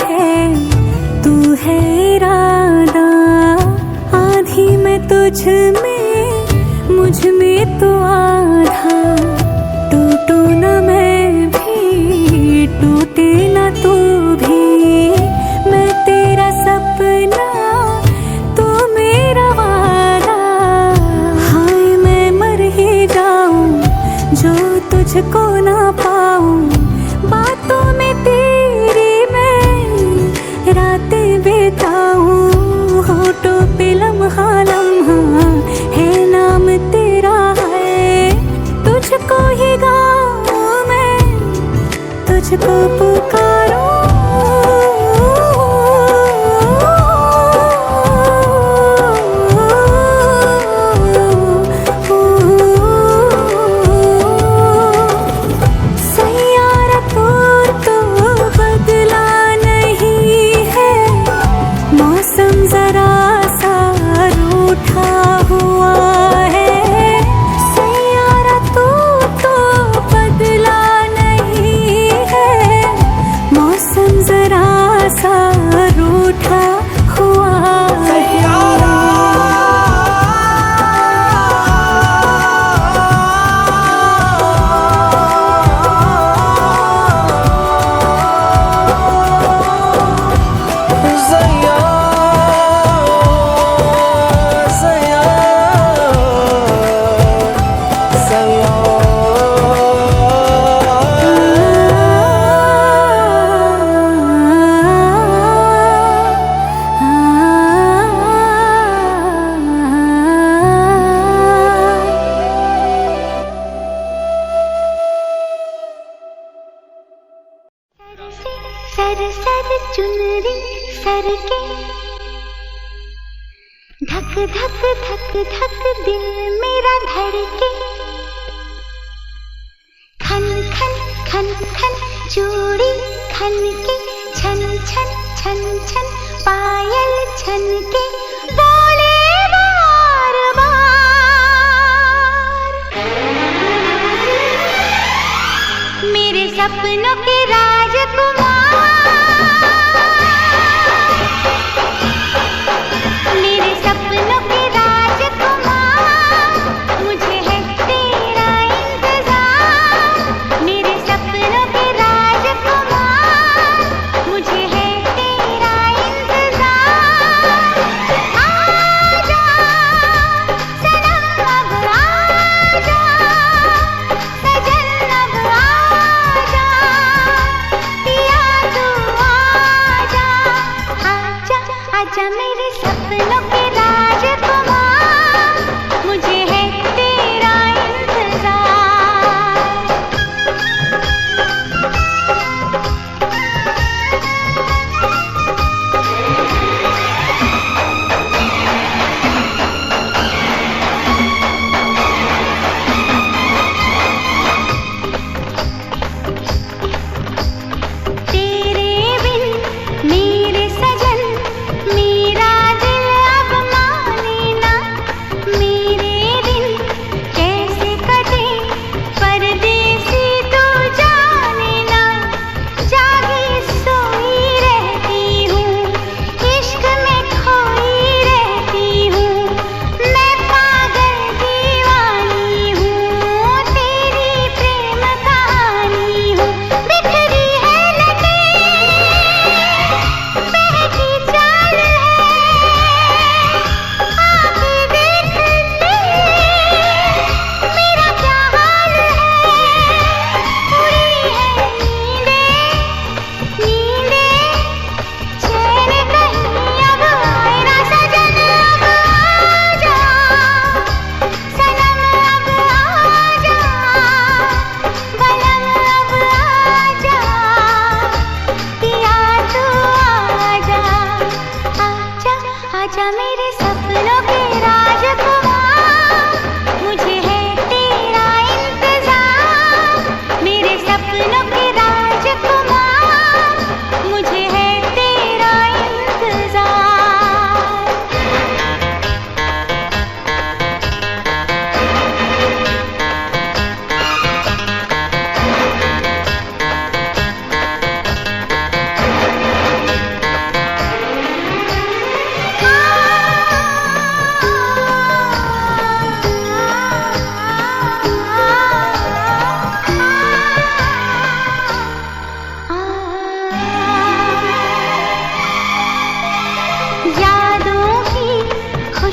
है, तू है इरादा। आधी मैं तुझ में, मुझ में तो आधा। टूटू न मैं भी, टूटे न तू भी। मैं तेरा सपना, तू मेरा वादा। हाय मैं मर ही जाऊं जो तुझको ना पाऊं। बातों में तेरी मैं रातें बिताऊं। होठों पे लम्हा लम्हा है नाम तेरा है। तुझको ही गाऊं मैं, तुझको पुकारूं। सर सर चुनरी सर के, धक धक धक धक दिल मेरा धड़के। खन खन खन खन चूड़ी खन के, छन छन छन छन पायल छन के। बोले बार बार मेरे सपनों के राजकुमार। आजा मेरे सपनों के राजकुमार, मुझे है तेरा इंतजार। तेरे बिन मेरे सजन, मेरा दिल अब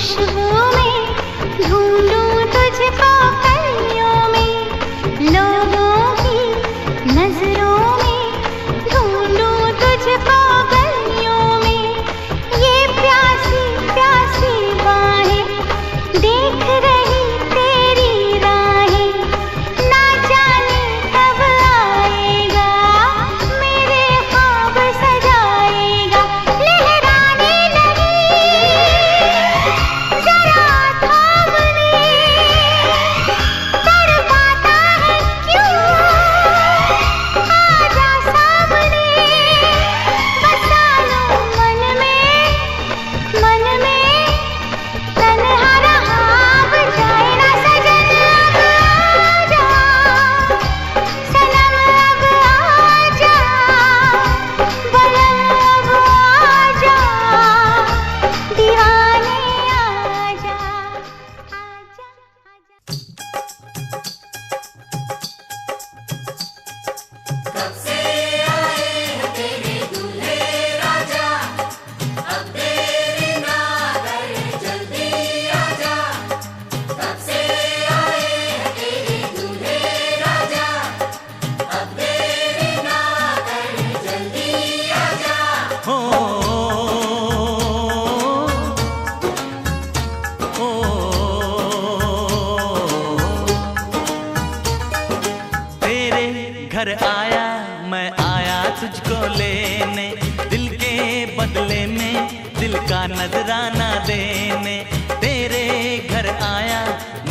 खुशबू में ढूंढूं तुझको कलियों में, लोगों की नजरों में ढूंढूं तुझको गलियों में। ये प्यासी प्यासी बाहें देख रही तेरी राहें, ना जाने कब आएगा मेरे ख्वाब सजाएगा। लहराने लगी जरा थाम ले, तड़पाता है क्यों आजा सामने, बसा लो मन में तन्हा रहा अब जाए ना सजन। अब आजा सनम, अब आजा बलम, अब आजा दीवाने आजा आजा आजा। हो तेरे घर आया मैं आया तुझको लेने, दिल के बदले में दिल का नजराना देने। तेरे घर आया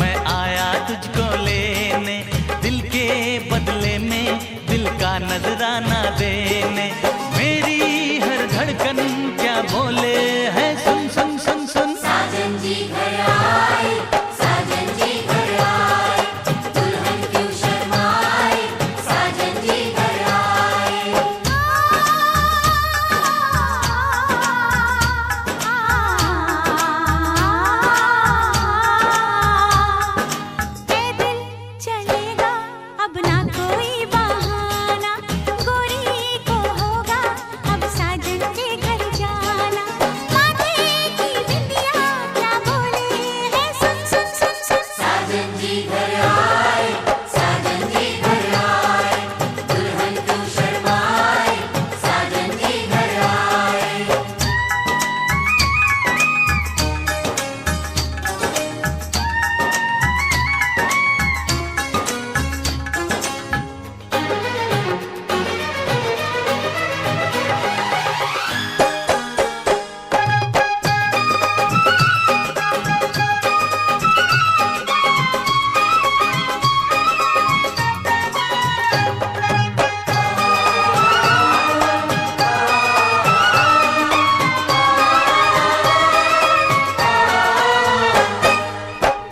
मैं आया तुझको लेने, दिल के बदले में दिल का नजराना देने। मेरी हर धड़कन क्या बोले है सुन सुन सुन सुन। साजन जी घर आए, साजन जी घर आए, दुल्हन क्यों शर्माए, साजन जी घर आए। ए दिल चलेगा अब ना कोई बहाना, गोरी को होगा अब साजन के घर जाना। माथे की बिंदिया क्या बोले है सुन सुन सुन सुन। साजन जी घर आए, साजन जी घर आए, दुल्हन क्यों शर्माए, साजन जी घर आए।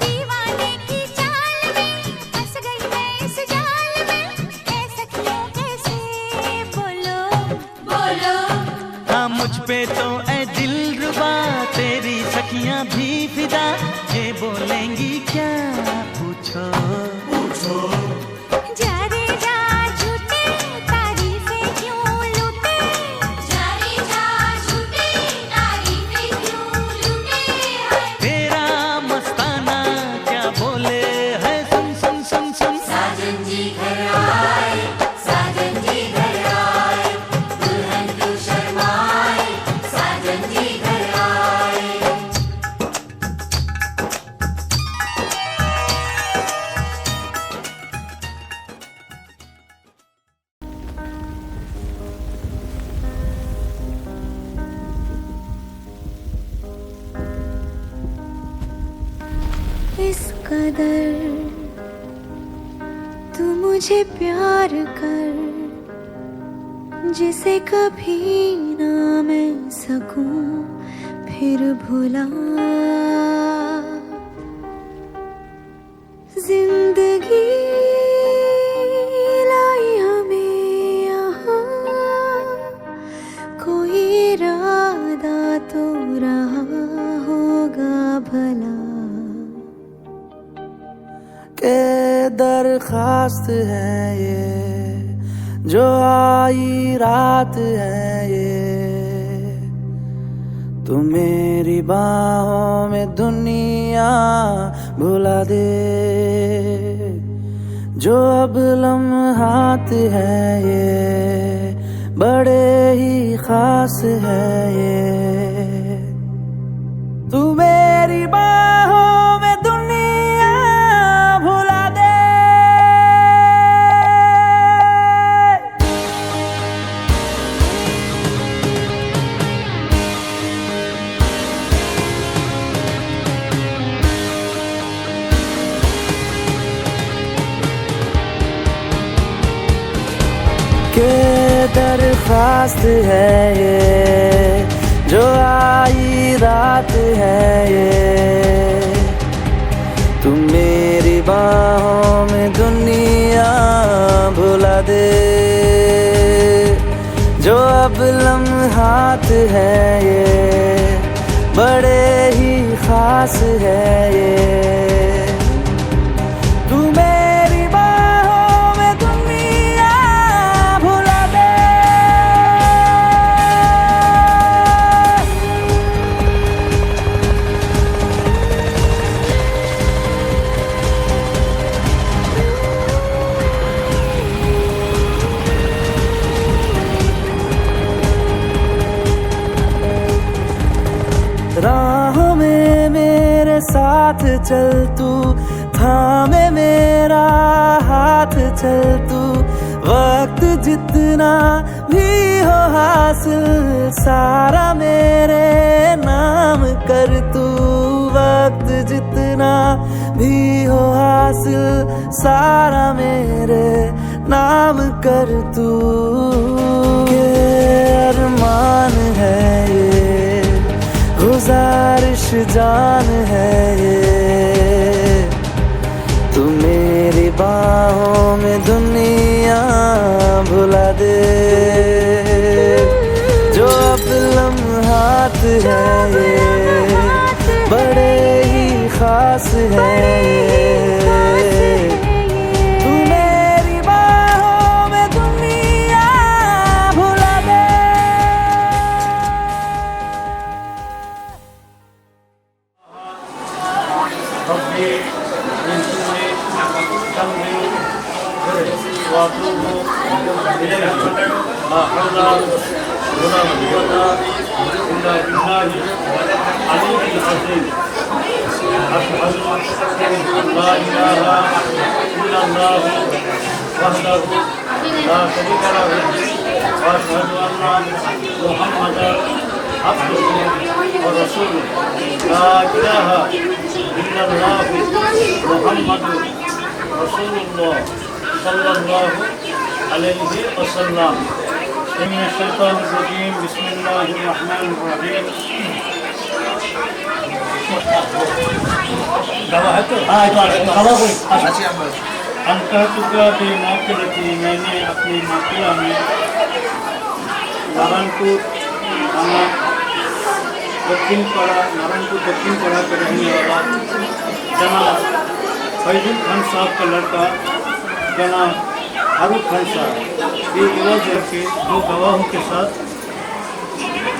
दीवाने की चाल में फंस गई मैं इस जाल में, ऐ सखियों कैसे बोलो बोलो हाँ मुझ पे तो ऐ दिलरुबा तेरी सखियां भी फिदा, ये बोलेंगी क्या पूछो। जा रे जा झूठे तारीफें क्यों लूटे, जारी जा झूठी तारीफें क्यों लूटे हैं। तेरा मस्ताना क्या बोले है सुन सुन सुन सुन। साजन जी घर आए, साजन जी घर आए, दुल्हन क्यों शर्माए, साजन जी घर आए। इस कदर तू मुझे प्यार कर, जिसे कभी ना मैं सकूं फिर भुला। जिंदगी लाई हमें यहाँ, कोई इरादा तो रहा होगा भला। के दरखास्त है ये जो आई रात है ये, तू मेरी मेरी बाहों में दुनिया भुला दे, जो अब लम्हात है ये बड़े ही खास है ये। तू मेरी बाहों में दुनिया भुला दे। के दरख्वास्त है ये, जो आई रात है ये। तू मेरी बाहों में दुनिया भुला दे, जो अब लम्हात है ये बड़े ही खास है ये। राहों में मेरे साथ चल तू, थामे मेरा हाथ चल तू। वक्त जितना भी हो हासिल सारा मेरे नाम कर तू। वक्त जितना भी हो हासिल सारा मेरे नाम कर तू। के अरमान है ये, गुजारिश जान है ये। तू मेरी बाहों में दुनिया भुला दे, जो अब लम्हात है ये बड़े ही खास है ये। तू मेरी बाहों में दुनिया भुला दे। मैंने अपनी माकिला में नारायणपुर थाना दक्षिण पाड़ा के रहने वाला जनाब फैजुल खान साहब का लड़का जनाब फारूक खान साहब ये एवज के 2 गवाहों के साथ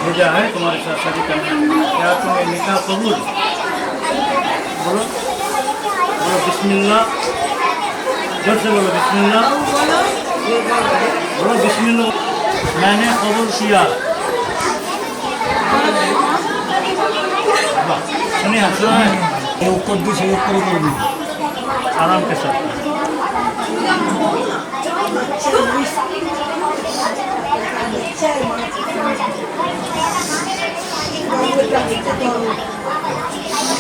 भेजा है तुम्हारे साथ शादी करने। क्या तुम्हें निकाह कबूल? बोलो बोलो बिस्मिल्लाह, जोर से बोलो बिस्मिल्लाह, बोलो बिस्मिल्लाह। मैंने कबूल किया। सुनिए सुनिए आराम के साथ।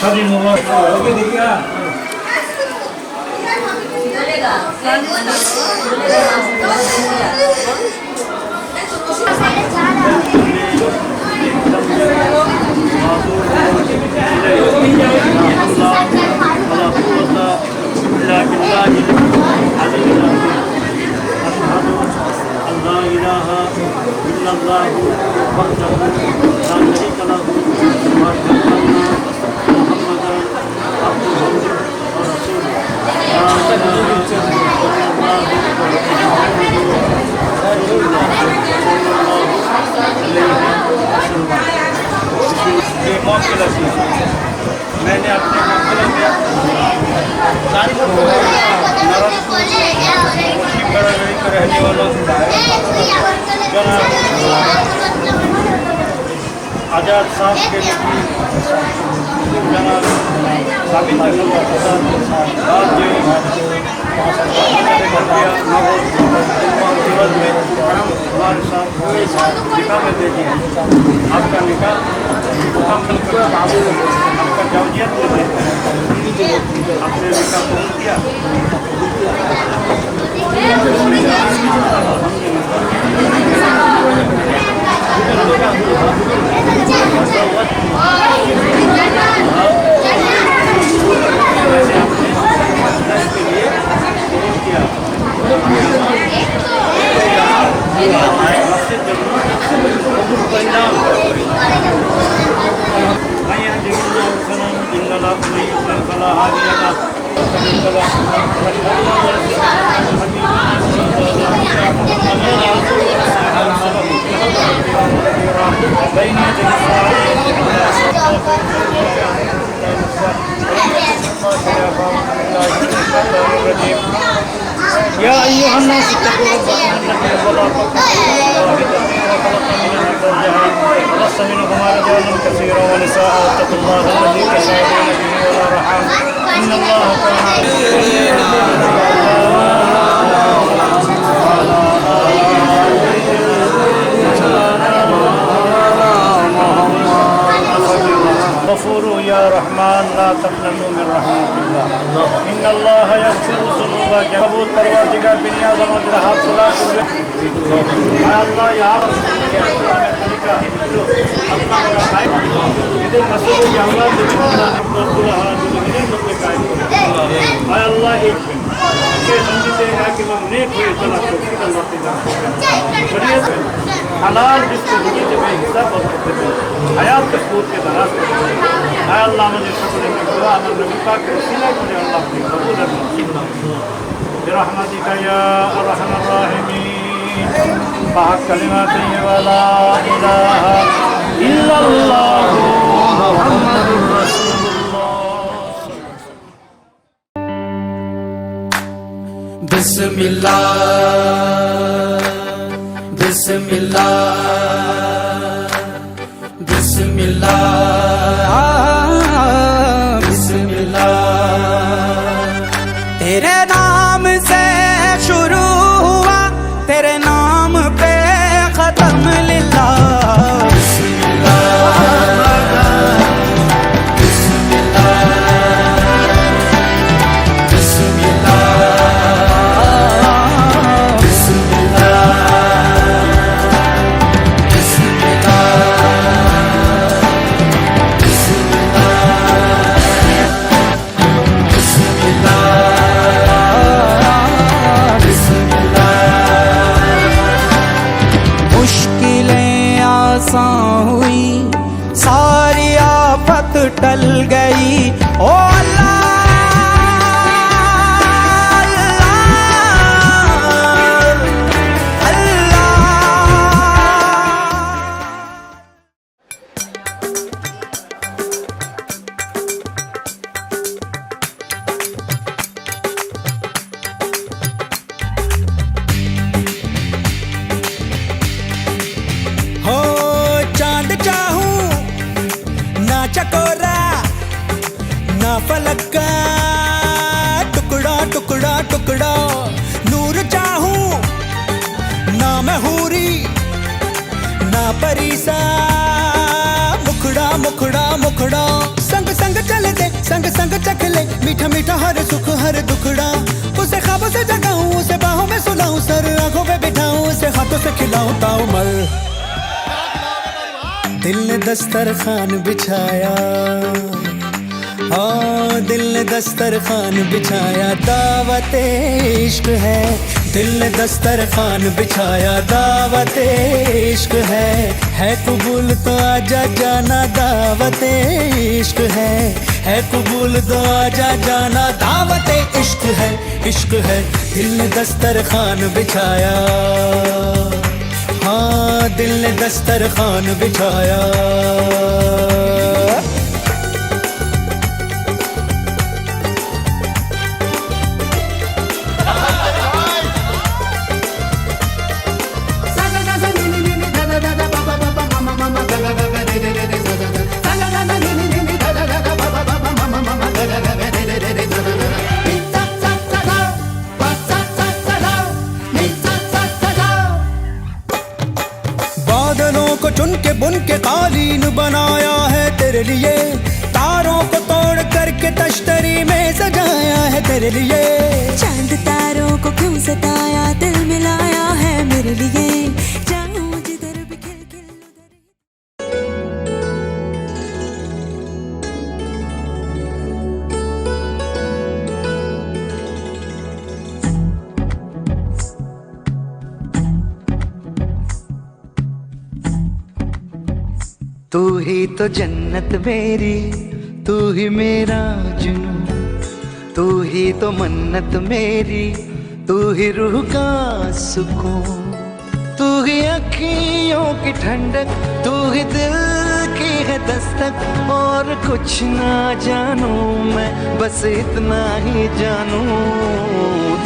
शादी मुबारक। ये मौके लगी मैंने अपने मौके में बड़ा के रहने वालों जनाब आजाद साहब के जनाब साबित निकाह में दे दिया आपका निकाह मुकम्मल कर आपका जौजियत में दे आपने निकाह पूर्ण किया या अय्युहन्नास इत्तक़ू रब्बकुम कसीरा व निसाअ वत्तक़ुल्लाह अल्लज़ी तसाअलून बिही वल अरहाम इन्नल्लाह गफूर या रहमान ला तक़नतू मिन रहमतिल्लाह इन्नल्लाह यग़फ़िरु ज़ुनूबा कबूल परवरदिगार बिनिया ज़मा हाथ खुला अल्लाह या इधर मसूद या अल्लाह अल्लाह एक ये समझते हैं कि हम नेक हुए चला तो हलाल जिसको मुझे जब हिसाब हयात के सूद के दराज है अल्लाह मुझे शुक्र है खुदा अमर नबी पाक के वसीला मुझे अल्लाह की कबूल नसीब बिरहमतिका या अरहमर राहिमीन बहक कलिमात ला इलाहा इल्लल्लाह मुहम्मदुर रसूलुल्लाह बिस्मिल्लाह बिस्मिल्लाह बिस्मिल्लाह बिस्मिल्लाह तेरे नाम से शुरू हुआ तेरे नाम पे खत्म लिल्लाह टल गई ओ हो चांद चाहूं ना चकोरा ना फलक का टुकड़ा टुकड़ा टुकड़ा नूर चाहूं ना मैं हूरी ना परीसा मुखड़ा मुखड़ा मुखड़ा संग संग चल दे संग संग चख ले मीठा मीठा हर सुख हर दुखड़ा उसे ख्वाबों से जगाऊं उसे बाहों में सुलाऊं सर आंखों पे बिठाऊं उसे हाथों से खिलाऊं ताऊ मर दिल ने दस्तरखान बिछाया दिल ने दस्तरखान बिछाया दावत इश्क है दिल ने दस्तरखान बिछाया दावत इश्क है कबूल तो आजा जाना दावत इश्क है कबूल तो आजा जाना दावत इश्क है इश्क है, दिल ने दस्तरखान बिछाया, हाँ दिल ने दस्तरखान बिछाया। बादलों को चुन के बुन के कालीन बनाया है तेरे लिए, तारों को तोड़ करके तश्तरी में सजाया है तेरे लिए। चांद तारों को क्यों सताया, दिल मिलाया है मेरे लिए, जाऊं जिधर भी खिल खिल उधर। तू ही तो जन्नत मेरी, तू ही मेरा जुनून, तू ही तो मन्नत मेरी, तू ही रूह का सुकून, तू ही अखियों की ठंडक, तू ही दिल की है दस्तक। और कुछ ना जानूं मैं, बस इतना ही जानूं,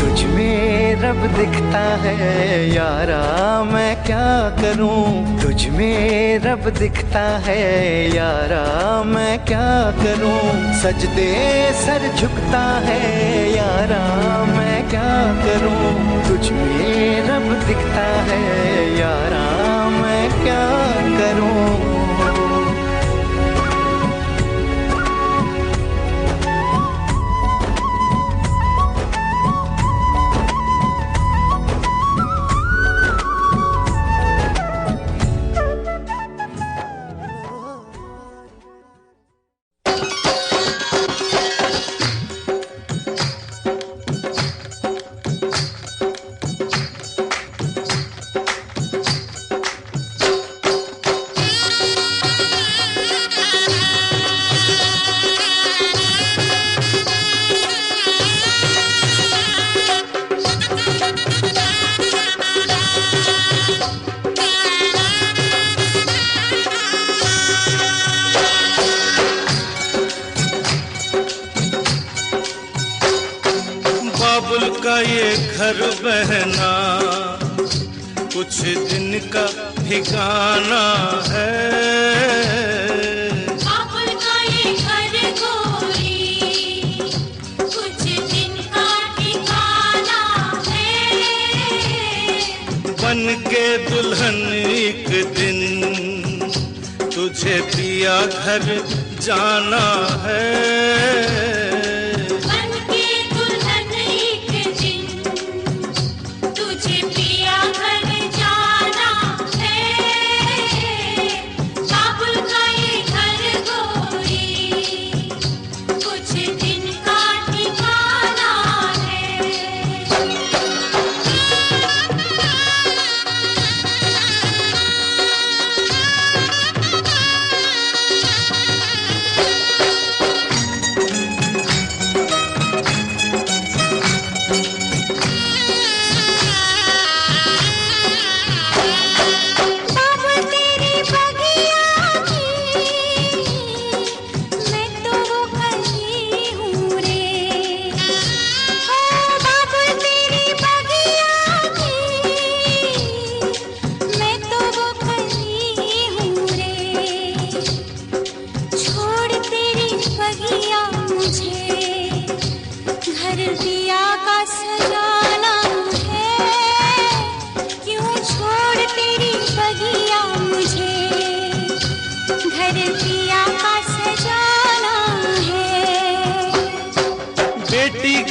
तुझ में रब दिखता है यारा, मैं क्या करूं। तुझ में रब दिखता है यारा, मैं क्या करूं। सजदे सर झुकता है यारा, मैं क्या करूं। तुझ में रब दिखता है यारा, मैं क्या करूं। बाबुल का ये घर बहना कुछ दिन का ठिकाना है। बाबुल का ये घर गोरी कुछ दिन का ठिकाना है। बन के दुल्हन एक दिन तुझे पिया घर जाना है।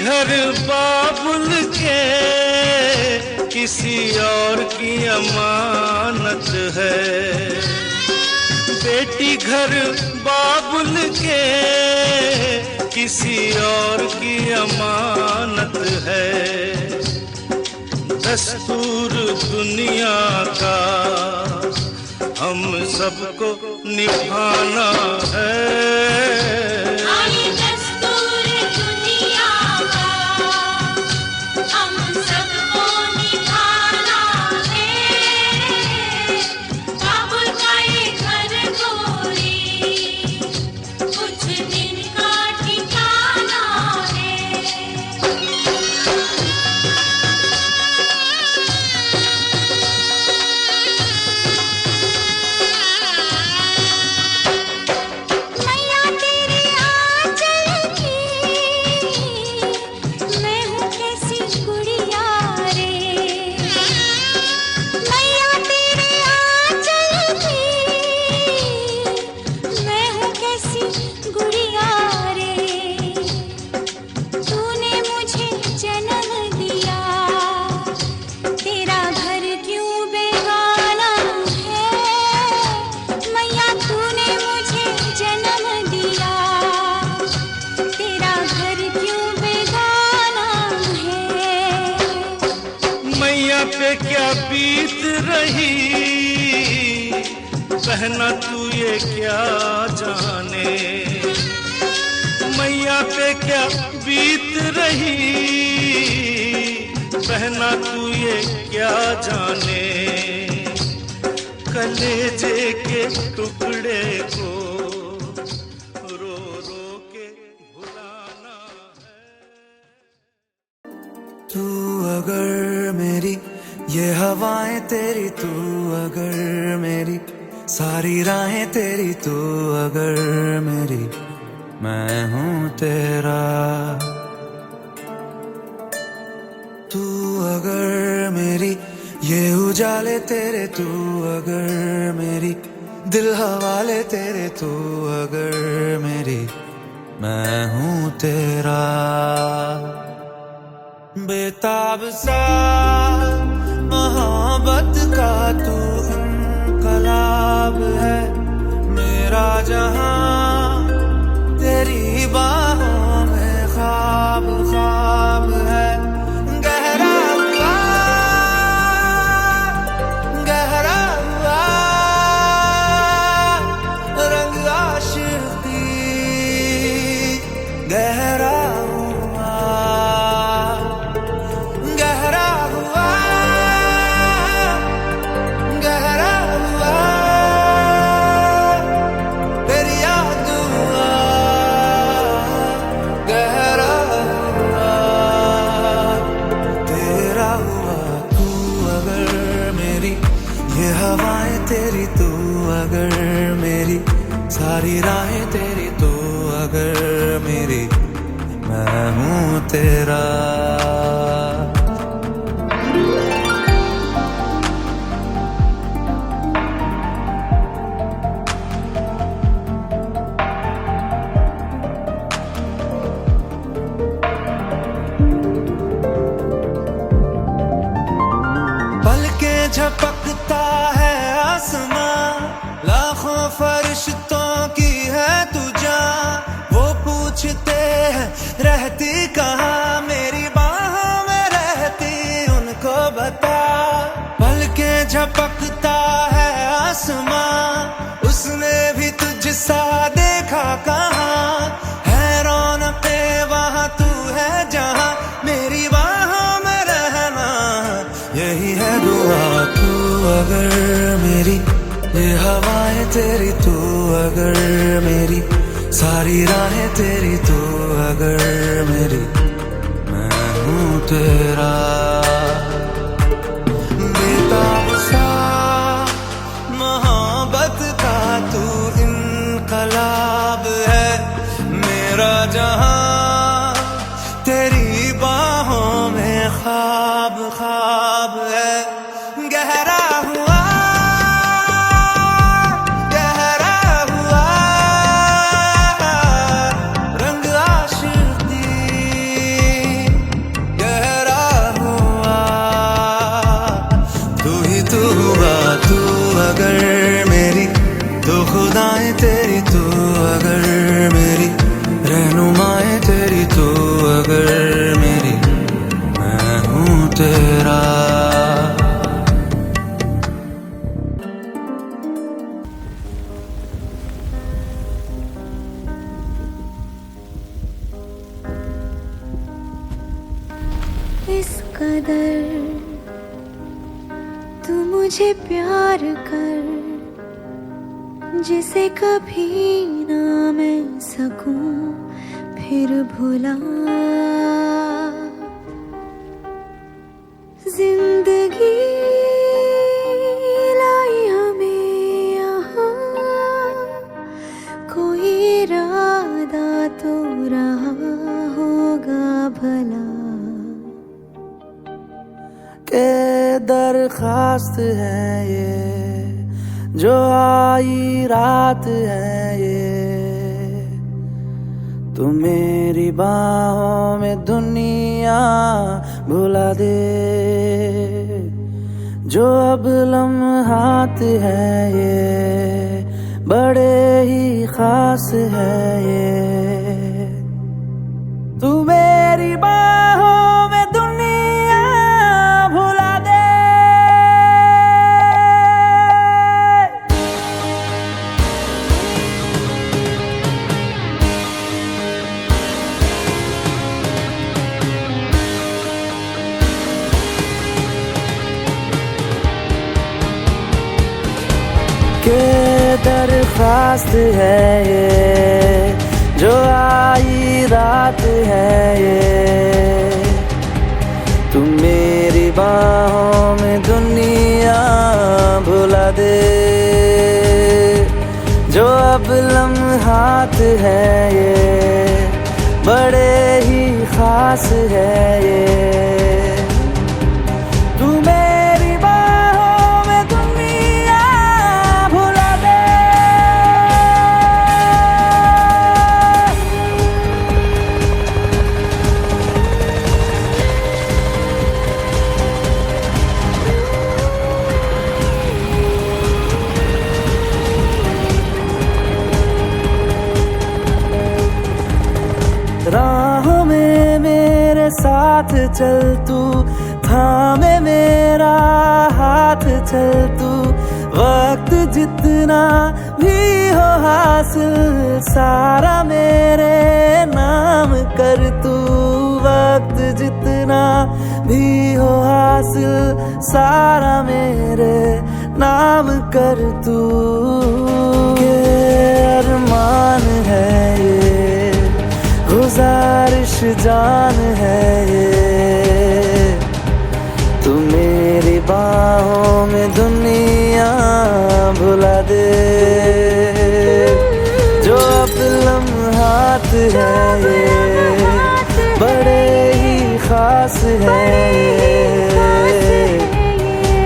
घर बाबुल के किसी और की अमानत है। बेटी घर बाबुल के किसी और की अमानत है। दस्तूर दुनिया का हम सबको निभाना है। दस्तूर दुनिया का पे क्या बीत रही, बहना तू ये क्या जाने। मैया पे क्या बीत रही, बहना तू ये क्या जाने। कलेजे के टुकड़े को रो रो के भुलाना है। तू अगर मेरी ये हवाएं तेरी, तू अगर मेरी सारी राहें तेरी, तू अगर मेरी मैं हूँ तेरा। तू अगर मेरी ये उजाले तेरे, तू अगर मेरी दिल हवाले तेरे, तू अगर मेरी मैं हूँ तेरा। बेताब सा मोहब्बत का तू इनकलाब है, मेरा जहां तेरी बाहों में ख्वाब ख्वाब है। गहरा हुआ रंग आशिकी, गहरा हुआ तेरी याद हुआ, गहरा हुआ तेरा हुआ। तू अगर मेरी ये हवाएं तेरी, तू अगर मेरी सारी राहें तेरी, तू अगर मेरी मैं हूँ तेरा। पलकें झपकता है आसमां, लाखों फरिश्तों की है तू जान। वो पूछते हैं रहती कहाँ, मेरी बाहों में रहती उनको बता। पलकें झपकता है आसमां, उसने भी तुझसा देखा कहाँ। है रौनके वहाँ तू है जहाँ, मेरी बाहों में रहना यही है दुआ। तू अगर मेरी ये हवाएं तेरी, तू अगर मेरी सारी राहें तेरी, तू अगर मेरी मैं हूँ तेरा। बेताब सा मोहब्बत का तू इनकलाब है, मेरा जहां तेरी बाहों में ख्वाब ख्वाब है। गहरा हुआ रंग आशिकी, गहरा हुआ तू ही तू हुआ। तू अगर मेरी तो खुदाएं तेरी, तू अगर मेरी रहनुमाएं तेरी, तू अगर मेरी मैं हूँ तेरा। इस कदर तू मुझे प्यार कर, जिसे कभी ना मैं सकूं फिर भुला। जिंदगी लाई हमें यहाँ, कोई इरादा तो रहा होगा भला। के दरखास्त है ये जो आई रात है ये, तू मेरी बाहों में दुनिया भुला दे। जो अब लम्हात है ये बड़े ही खास है ये, तू मेरी बाहों में दुनिया भुला दे। के दरख्वास्त है ये, जो आई रात है ये। तू मेरी बाहों में दुनिया भुला दे, जो अब लम्हात है ये, बड़े ही खास है ये। तू मेरी बाहों में दुनिया भुला दे। राहों में मेरे साथ चल तू, थामे मेरा हाथ चल तू। वक्त जितना भी हो हासिल, सारा मेरे नाम कर तू। वक्त जितना भी हो हासिल, सारा मेरे नाम कर तू। ये अरमान है ये, गुजारिश जान है ये। तू मेरी बाहों में दुनिया भुला दे, जो अब लम्हात है ये, बड़े ही खास है ये।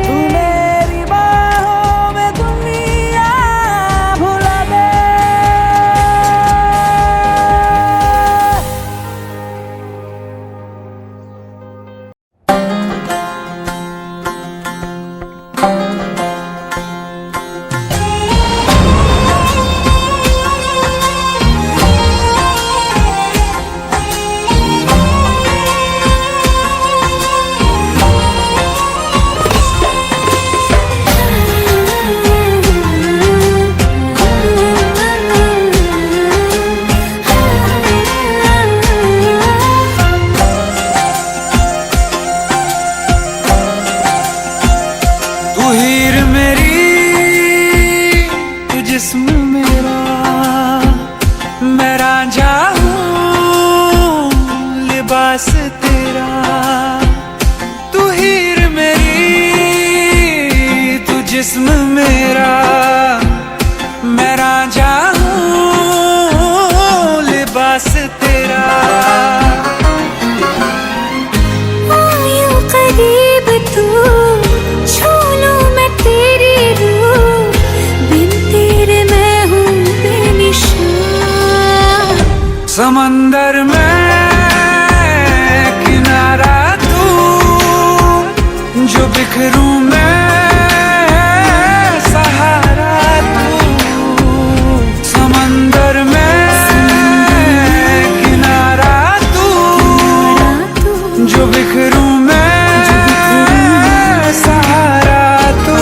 तू मेरी बाहों में दुनिया भुला दे। तू हीर मेरी, तू जिस्म मेरा, मैं रांझा हूँ लिबास तेरा। तू हीर मेरी, तू जिस्म मेरा, मैं रांझा हूँ लिबास तेरा। आयो करीब तू, छू लूं मैं तेरी रूह, बिन तेरे मैं हूँ बेनिशान। समंदर में किनारा तू, जो बिखरूं मैं सहारा तू। समंदर में किनारा तू, जो बिखरूं मैं सहारा तू।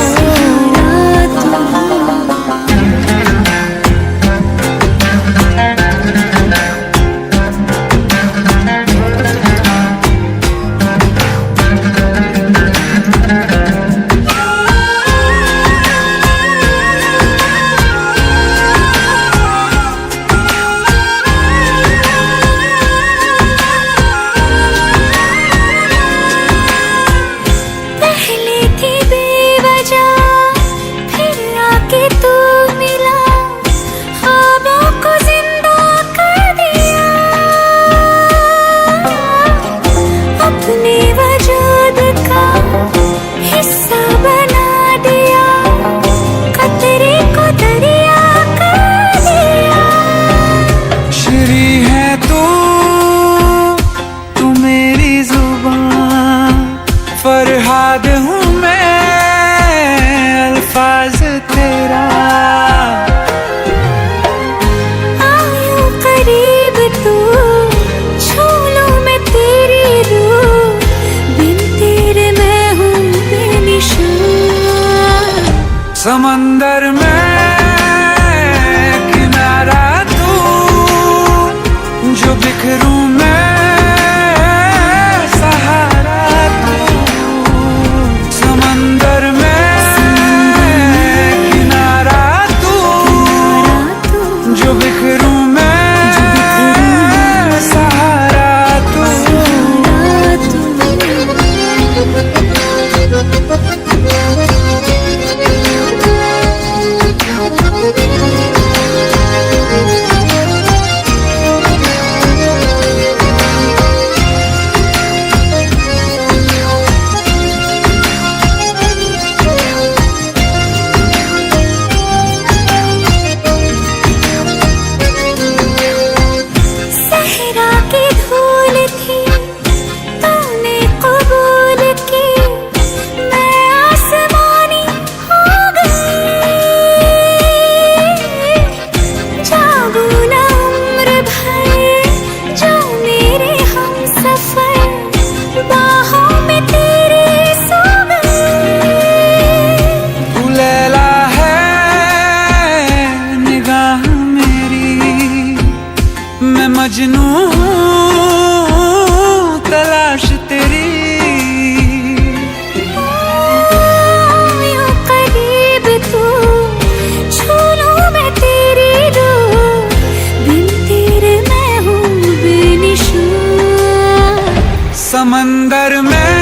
समंदर में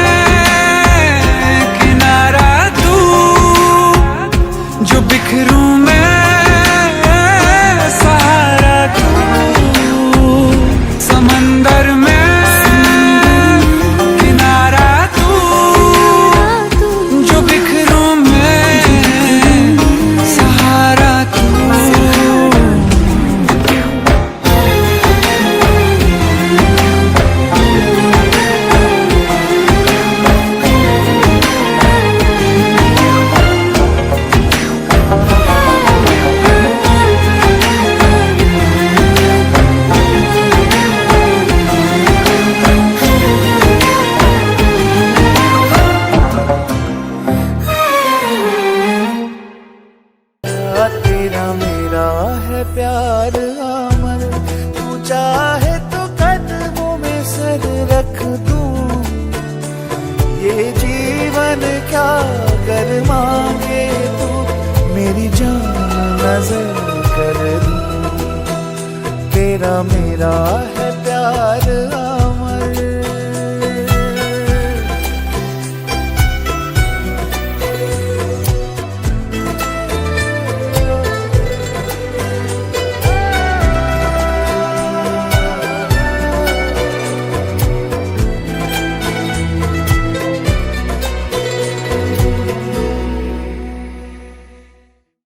किनारा तू, जो बिखरूं मैं सहारा तू। समंदर में किनारा तू, जो बिखरूं मैं सहारा तू। तेरा मेरा है प्यार अमर, तू चाहे तो कदमों में सर रख दूं। ये जीवन क्या कर मांगे तू, मेरी जान नजर कर दूं। तेरा मेरा है प्यार